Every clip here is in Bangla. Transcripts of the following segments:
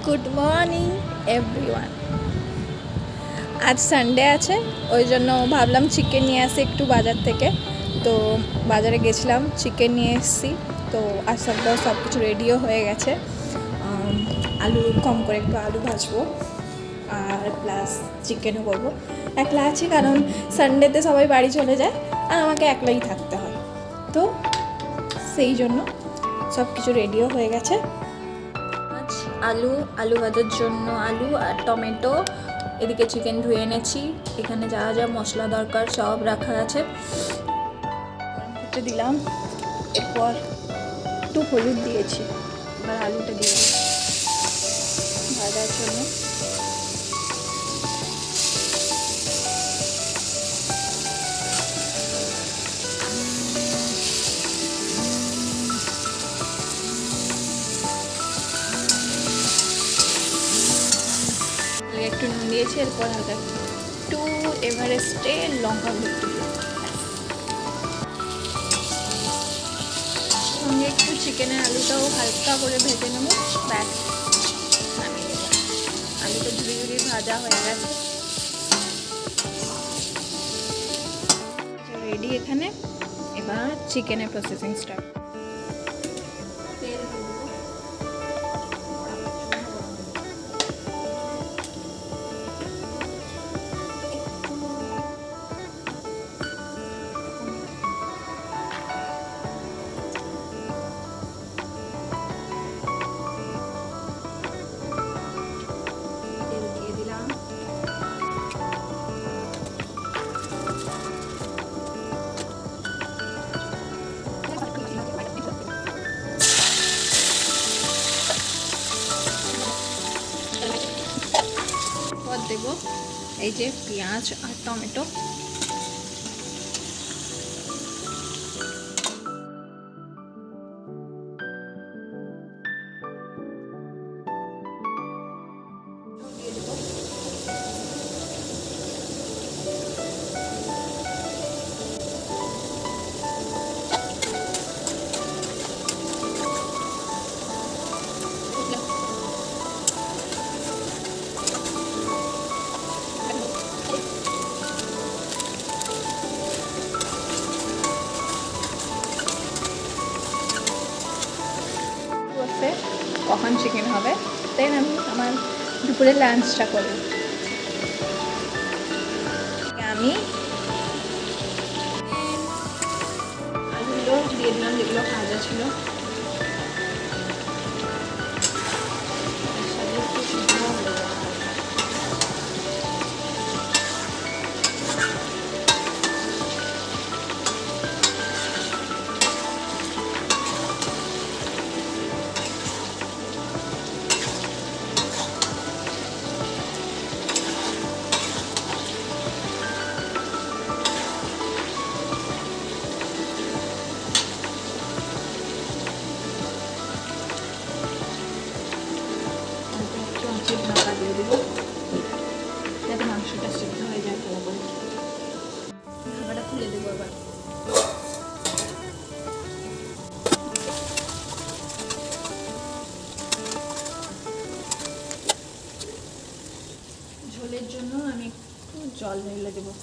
Good morning everyone. আজ সানডে আছে, ওই জন্য ভাবলাম চিকেন নিয়ে আসি একটু বাজার থেকে। তো বাজারে গেছিলাম, চিকেন নিয়ে এসেছি। তো আসার পর সব কিছু রেডিও হয়ে গেছে। আলু কম করে একটু আলু ভাজবো আর প্লাস চিকেনও করবো। একলা আছি কারণ সানডেতে সবাই বাড়ি চলে যায় আর আমাকে একলাই থাকতে হয়, তো সেই জন্য সব কিছু রেডিও হয়ে গেছে। আলু ভাজার জন্য আলু আর টমেটো, এদিকে চিকেন ধুয়ে এনেছি। এখানে যা যা মশলা দরকার সব রাখা আছে, দিলাম। এরপর একটু হলুদ দিয়েছি, এবার আলুটা দিয়ে ভাজার জন্য। একটু নুন দিয়েছি, এরপর হালকা একটু এভারেস্টের লঙ্কা গুঁড়ো দিয়ে সঙ্গে একটু চিকেনের আলুটাও হালকা করে ভেজে নেব। ব্যাস, আলুটা ঝুড়ি ভাজা হয়ে গেছে, রেডি এখানে। এবার চিকেনের প্রসেসিং স্টার্ট। দেব এই যে পেঁয়াজ আর টমেটো, কখন চিকেন হবে দেন আমি আমার দুপুরে লাঞ্চটা করব। আমি আলুগুলো দিয়ে দিলাম যেগুলো ভাজা ছিল, ঢাকা দিয়ে দেবো যাতে মাংসটা সিদ্ধ হয়ে যায় ভালো করে। ঢাকাটা খুলে দেবো এবার। ঝোলের জন্য আমি একটু জল ঢেলে দেবো।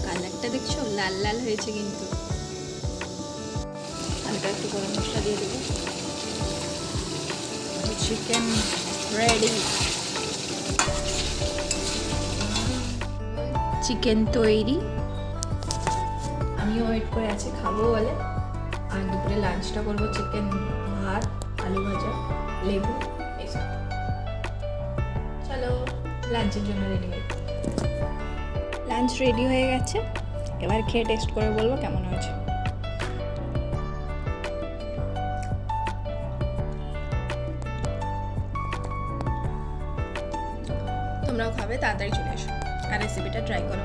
কালারটা দেখছো লাল লাল হয়েছে, কিন্তু হালকা একটু গরম মশলা দিয়ে দেবো। চিকেন রেডি, চিকেন তৈরি। আমিও ওয়েট করে আছি খাবো বলে। আর দুপুরে লাঞ্চটা করবো চিকেন, ভাত, আলু ভাজা, লেবু এসব। চলো লাঞ্চের জন্য রেডি হয়ে। লাঞ্চ রেডি হয়ে গেছে, এবার খেয়ে টেস্ট করে বলবো কেমন হয়েছে। তোমরাও খাবে, তাড়াতাড়ি চলে এসো আর রেসিপিটা ট্রাই করো।